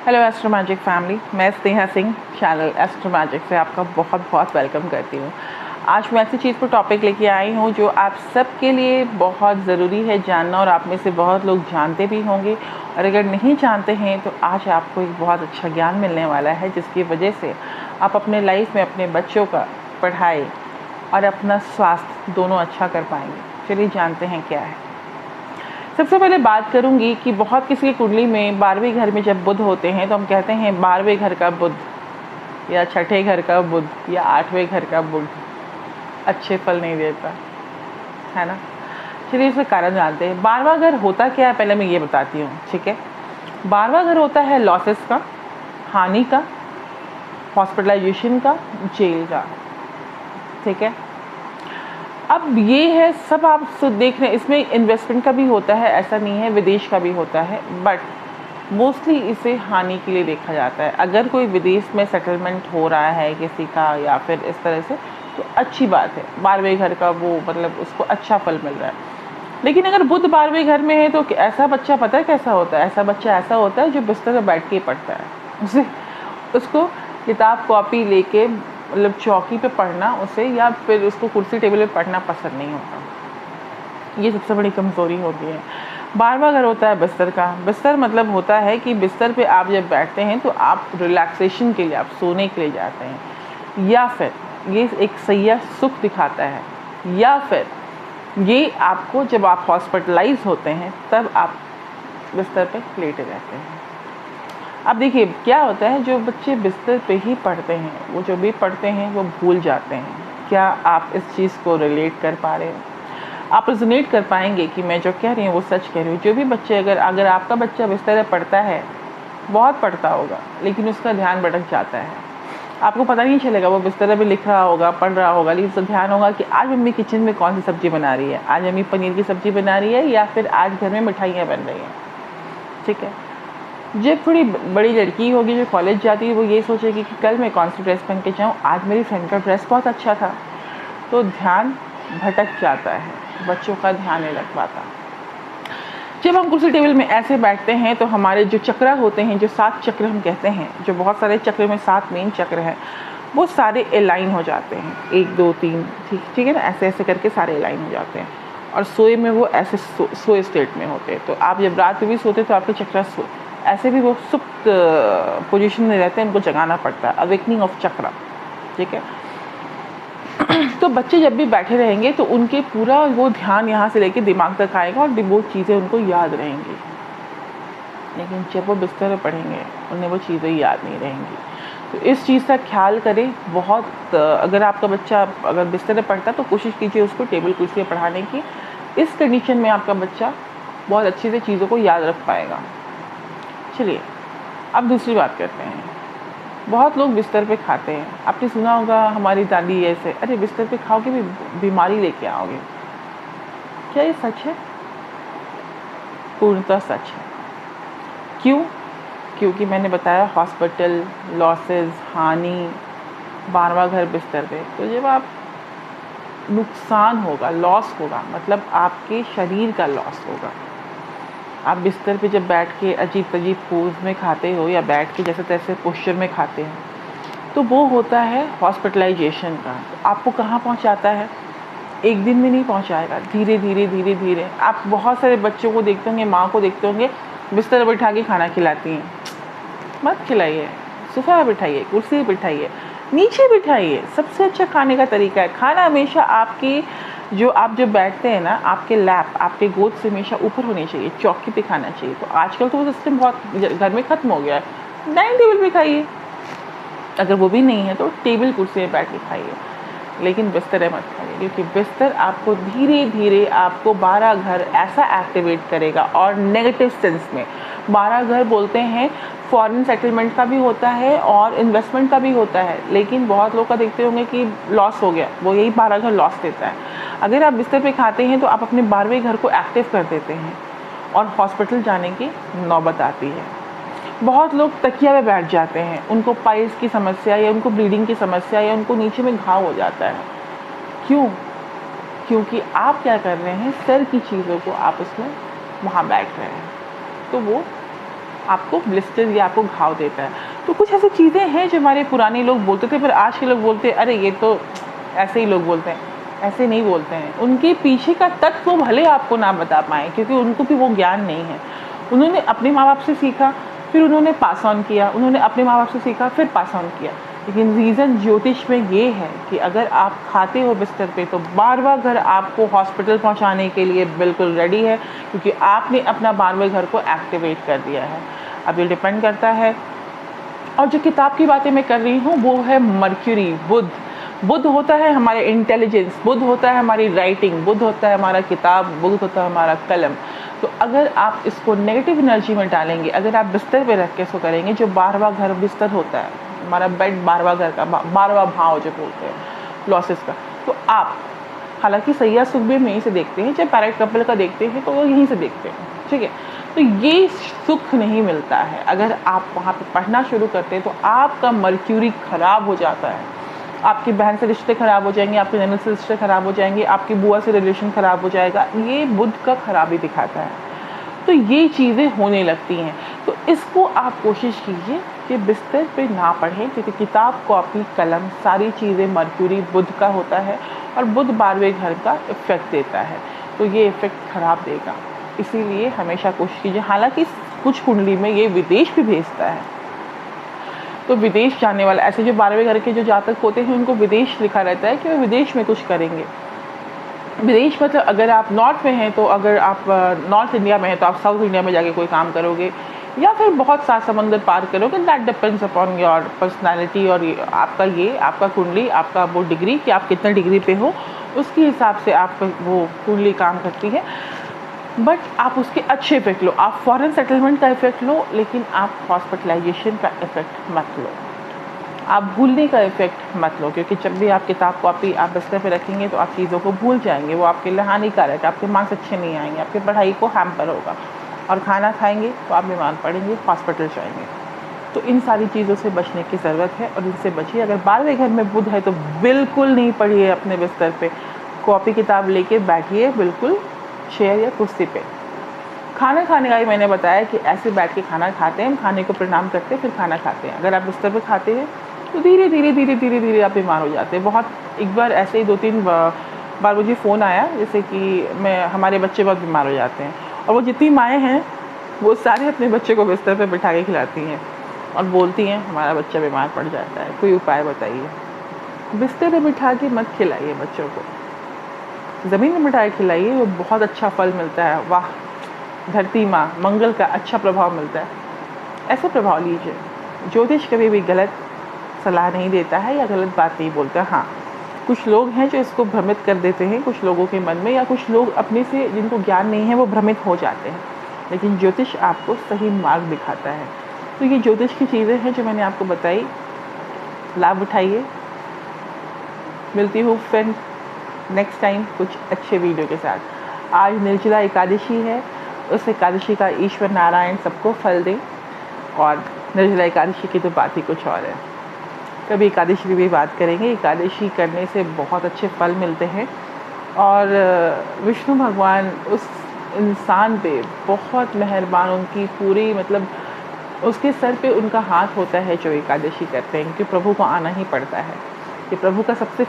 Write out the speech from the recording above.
Hello astro magic family, मैं Sneha Singh channel astro magic से आपका बहुत बहुत वेलकम करती हूँ। आज मैं ऐसी चीज़ पर टॉपिक लेके आई हूँ जो आप सबके लिए बहुत ज़रूरी है जानना, और आप में से बहुत लोग जानते भी होंगे, और अगर नहीं जानते हैं तो आज आपको एक बहुत अच्छा ज्ञान मिलने वाला है, जिसकी वजह से आप अपने लाइफ में अपने बच्चों का पढ़ाई और अपना स्वास्थ्य दोनों अच्छा कर पाएंगे। चलिए जानते हैं क्या है। सबसे पहले बात करूंगी कि बहुत किसी की कुंडली में 12वें घर में जब बुध होते हैं तो हम कहते हैं 12वें घर का बुध या छठे घर का बुध या 8वें घर का बुध अच्छे फल नहीं देता है ना। चलिए इसका कारण जानते हैं। 12वां घर होता क्या है, पहले मैं ये बताती हूँ, ठीक है। 12वां घर होता है लॉसेस का, हानि का, हॉस्पिटलाइजेशन का, जेल का, ठीक है। अब ये है सब आप देख रहे हैं, इसमें इन्वेस्टमेंट का भी होता है, ऐसा नहीं है, विदेश का भी होता है, बट मोस्टली इसे हानि के लिए देखा जाता है। अगर कोई विदेश में सेटलमेंट हो रहा है किसी का या फिर इस तरह से, तो अच्छी बात है, 12वें घर का वो मतलब उसको अच्छा फल मिल रहा है। लेकिन अगर बुध 12वें घर में है तो ऐसा बच्चा पता है कैसा होता है, ऐसा बच्चा ऐसा होता है जो बिस्तर पर बैठ के ही पढ़ता है। उसको किताब कॉपी लेके मतलब चौकी पे पढ़ना उसे, या फिर उसको कुर्सी टेबल पे पढ़ना पसंद नहीं होता। ये सबसे बड़ी कमज़ोरी होती है। 12वां घर होता है बिस्तर का। बिस्तर मतलब होता है कि बिस्तर पे आप जब बैठते हैं तो आप रिलैक्सेशन के लिए, आप सोने के लिए जाते हैं, या फिर ये एक सैया सुख दिखाता है, या फिर ये आपको जब आप हॉस्पिटलाइज होते हैं तब आप बिस्तर पे लेटे रहते हैं। अब देखिए क्या होता है, जो बच्चे बिस्तर पे ही पढ़ते हैं वो जो भी पढ़ते हैं वो भूल जाते हैं। क्या आप इस चीज़ को रिलेट कर पा रहे हो? आप रिजोनेट कर पाएंगे कि मैं जो कह रही हूँ वो सच कह रही हूँ। जो भी बच्चे अगर आपका बच्चा बिस्तर पे पढ़ता है, बहुत पढ़ता होगा लेकिन उसका ध्यान भटक जाता है, आपको पता नहीं चलेगा, वो बिस्तर पे लिख रहा होगा, पढ़ रहा होगा, लेकिन उसका ध्यान होगा कि आज मम्मी किचन में कौन सी सब्ज़ी बना रही है, आज मम्मी पनीर की सब्ज़ी बना रही है, या फिर आज घर में मिठाइयाँ बन रही हैं, ठीक है। जब थोड़ी बड़ी लड़की होगी जो कॉलेज जाती है, वो ये सोचेगी कि कल मैं कौन सी ड्रेस पहन के जाऊँ, आज मेरी फ्रेंड का ड्रेस बहुत अच्छा था, तो ध्यान भटक जाता है, बच्चों का ध्यान नहीं लग पाता। जब हम कुर्सी टेबल में ऐसे बैठते हैं तो हमारे जो चक्र होते हैं, जो 7 चक्र हम कहते हैं, जो बहुत सारे चक्र में 7 मेन चक्र हैं, वो सारे अलाइन हो जाते हैं, 1 2 3, ठीक है ना, ऐसे ऐसे करके सारे अलाइन हो जाते हैं। और सोए में वो ऐसे सोए स्टेट में होते हैं। तो आप जब रात में भी सोते तो आपके चक्र ऐसे भी वो सुप्त पोजीशन में रहते हैं, उनको जगाना पड़ता है, अवेकनिंग ऑफ चक्र, ठीक है। तो बच्चे जब भी बैठे रहेंगे तो उनके पूरा वो ध्यान यहाँ से लेके दिमाग तक आएगा और वो चीज़ें उनको याद रहेंगी। लेकिन जब वो बिस्तर में पढ़ेंगे उन्हें वो चीज़ें याद नहीं रहेंगी। तो इस चीज़ का ख्याल करें बहुत। अगर आपका बच्चा अगर बिस्तर में पढ़ता तो कोशिश कीजिए उसको टेबल कुर्सी पे पढ़ाने की। इस कंडीशन में आपका बच्चा बहुत अच्छी से चीज़ों को याद रख पाएगा। चलिए अब दूसरी बात करते हैं। बहुत लोग बिस्तर पे खाते हैं। आपने सुना होगा हमारी दादी ऐसे, अरे बिस्तर पे खाओगे भी बीमारी लेके आओगे। क्या ये सच है? पूर्णतः सच है। क्यों? क्योंकि मैंने बताया हॉस्पिटल, लॉसेस, हानि, 12वां घर बिस्तर पे। तो जब आप नुकसान होगा, लॉस होगा, मतलब आपके शरीर का लॉस होगा। आप बिस्तर पे जब बैठ के अजीब तजीब पोज में खाते हो या बैठ के जैसे तैसे पोस्चर में खाते हो, तो वो होता है हॉस्पिटलाइजेशन का। तो आपको कहाँ पहुँचाता है? एक दिन में नहीं पहुँचाएगा, धीरे धीरे धीरे धीरे। आप बहुत सारे बच्चों को देखते होंगे, माँ को देखते होंगे, बिस्तर बैठा के खाना खिलाती हैं। मत खिलाइए, सोफा पे बिठाइए, कुर्सी पे बिठाइए, नीचे बिठाइए। सबसे अच्छा खाने का तरीका है, खाना हमेशा आपकी आप जो बैठते हैं ना, आपके लैप, आपके गोद से हमेशा ऊपर होनी चाहिए, चौकी पे खाना चाहिए। तो आजकल तो वो सिस्टम बहुत घर में ख़त्म हो गया है। डाइनिंग टेबल पे खाइए, अगर वो भी नहीं है तो टेबल कुर्सी पे बैठ के खाइए, लेकिन बिस्तर मत खाइए, क्योंकि बिस्तर आपको धीरे धीरे आपको 12 घर ऐसा एक्टिवेट करेगा। और नेगेटिव सेंस में 12 घर बोलते हैं, फॉरेन सेटलमेंट का भी होता है और इन्वेस्टमेंट का भी होता है। लेकिन बहुत लोग का देखते होंगे कि लॉस हो गया, वो यही 12 घर लॉस देता है। अगर आप बिस्तर पे खाते हैं तो आप अपने 12वें घर को एक्टिव कर देते हैं और हॉस्पिटल जाने की नौबत आती है। बहुत लोग तकिया पे बैठ जाते हैं, उनको पाइल्स की समस्या या उनको ब्लीडिंग की समस्या या उनको नीचे में घाव हो जाता है। क्यों? क्योंकि आप क्या कर रहे हैं, सर की चीज़ों को आप उसमें वहाँ बैठ रहे हैं, तो वो आपको ब्लिस्टर या आपको घाव देता है। तो कुछ ऐसी चीज़ें हैं जो हमारे पुराने लोग बोलते थे, पर आज के लोग बोलते हैं अरे ये तो ऐसे ही लोग बोलते हैं। ऐसे नहीं बोलते हैं, उनके पीछे का तत्व भले आपको ना बता पाएँ, क्योंकि उनको भी वो ज्ञान नहीं है। उन्होंने अपने माँ बाप से सीखा, फिर उन्होंने पास ऑन किया, उन्होंने अपने माँ बाप से सीखा, फिर पास ऑन किया। लेकिन रीज़न ज्योतिष में ये है कि अगर आप खाते हो बिस्तर पे, तो बारहवां घर आपको हॉस्पिटल पहुंचाने के लिए बिल्कुल रेडी है, क्योंकि आपने अपना 12वें घर को एक्टिवेट कर दिया है। अब ये डिपेंड करता है। और जो किताब की बातें मैं कर रही हूँ वो है मर्क्यूरी, बुध। बुध होता है हमारे इंटेलिजेंस, बुध होता है हमारी राइटिंग, बुध होता है हमारा किताब, बुध होता है हमारा कलम। तो अगर आप इसको नेगेटिव एनर्जी में डालेंगे, अगर आप बिस्तर पे रख के इसको करेंगे, जो 12वां घर बिस्तर होता है, हमारा बेड 12वां घर का 12वां भाव जो बोलते हैं लॉसेस का, तो आप हालांकि सैया सुख भी हम यहीं से देखते हैं, चाहे पैरेट कपल का देखते हैं तो वो यहीं से देखते हैं, ठीक है। तो ये सुख नहीं मिलता है। अगर आप वहाँ पे पढ़ना शुरू करते हैं तो आपका मर्क्यूरी खराब हो जाता है, आपकी बहन से रिश्ते खराब हो जाएंगे, आपके ननद से रिश्ते खराब हो जाएंगे, आपकी बुआ से रिलेशन खराब हो जाएगा। ये बुध का खराबी दिखाता है। तो ये चीज़ें होने लगती हैं। तो इसको आप कोशिश कीजिए कि बिस्तर पे ना पढ़ें, क्योंकि किताब, कॉपी, कलम सारी चीज़ें मर्क्यूरी बुध का होता है, और बुध 12वें घर का इफ़ेक्ट देता है। तो ये इफ़ेक्ट ख़राब देगा, इसीलिए हमेशा कोशिश कीजिए। हालांकि कुछ कुंडली में ये विदेश भी भेजता है, तो विदेश जाने वाला, ऐसे जो 12वें घर के जो जातक होते हैं उनको विदेश लिखा रहता है कि वो विदेश में कुछ करेंगे। विदेश मतलब अगर आप नॉर्थ में हैं तो, अगर आप नॉर्थ इंडिया में हैं तो आप साउथ इंडिया में जाके कोई काम करोगे, या फिर बहुत सात समंदर पार करोगे। That depends upon your personality और आपका कुंडली, आपका वो डिग्री कि आप कितने डिग्री पे हो, उसके हिसाब से आपका वो कुंडली काम करती है। बट आप उसके अच्छे इफेक्ट लो, आप फॉरेन सेटलमेंट का इफेक्ट लो, लेकिन आप हॉस्पिटलाइजेशन का इफेक्ट मत लो, आप भूलने का इफेक्ट मत लो। क्योंकि जब भी आप किताब, कॉपी आप बिस्तर पे रखेंगे तो आप चीज़ों को भूल जाएंगे, वो आपके लिए हानिकारक है, आपके मार्क्स अच्छे नहीं आएंगे, आपकी पढ़ाई को हैम्पर होगा, और खाना खाएंगे तो आप बीमार पड़ेंगे, हॉस्पिटल जाएंगे। तो इन सारी चीज़ों से बचने की ज़रूरत है, और इनसे बचिए। अगर 12वें घर में बुध है तो बिल्कुल नहीं पढ़िए अपने बिस्तर पे, कॉपी किताब लेके बैठिए बिल्कुल चेयर या कुर्सी पे। खाना खाने का ही मैंने बताया कि ऐसे बैठ के खाना खाते हैं, हम खाने को प्रणाम करते हैं फिर खाना खाते हैं। अगर आप बिस्तर पे खाते हैं तो धीरे धीरे आप बीमार हो जाते हैं। बहुत एक बार ऐसे ही 2-3 बार मुझे फ़ोन आया, जैसे कि हमारे बच्चे बहुत बीमार हो जाते हैं, और वो जितनी माएँ हैं वो सारे अपने बच्चे को बिस्तर पे बिठा के खिलाती हैं और बोलती हैं हमारा बच्चा बीमार पड़ जाता है, कोई उपाय बताइए। बिस्तर पे बिठा के मत खिलाइए बच्चों को, ज़मीन में बिठा के खिलाइए, वो बहुत अच्छा फल मिलता है। वाह, धरती माँ, मंगल का अच्छा प्रभाव मिलता है। ऐसे प्रभाव लीजिए। ज्योतिष कभी भी गलत सलाह नहीं देता है या गलत बात नहीं बोलता। हाँ, कुछ लोग हैं जो इसको भ्रमित कर देते हैं कुछ लोगों के मन में, या कुछ लोग अपने से जिनको ज्ञान नहीं है वो भ्रमित हो जाते हैं, लेकिन ज्योतिष आपको सही मार्ग दिखाता है। तो ये ज्योतिष की चीज़ें हैं जो मैंने आपको बताई, लाभ उठाइए। मिलती हूँ फिर नेक्स्ट टाइम कुछ अच्छे वीडियो के साथ। आज निर्जला एकादशी है, उस एकादशी का ईश्वर नारायण सबको फल दें, और निर्जला एकादशी की तो बात ही कुछ और है। कभी एकादशी की भी बात करेंगे। एकादशी करने से बहुत अच्छे फल मिलते हैं, और विष्णु भगवान उस इंसान पे बहुत मेहरबान, उनकी पूरी मतलब उसके सर पे उनका हाथ होता है जो एकादशी करते हैं, क्योंकि प्रभु को आना ही पड़ता है। कि प्रभु का सबसे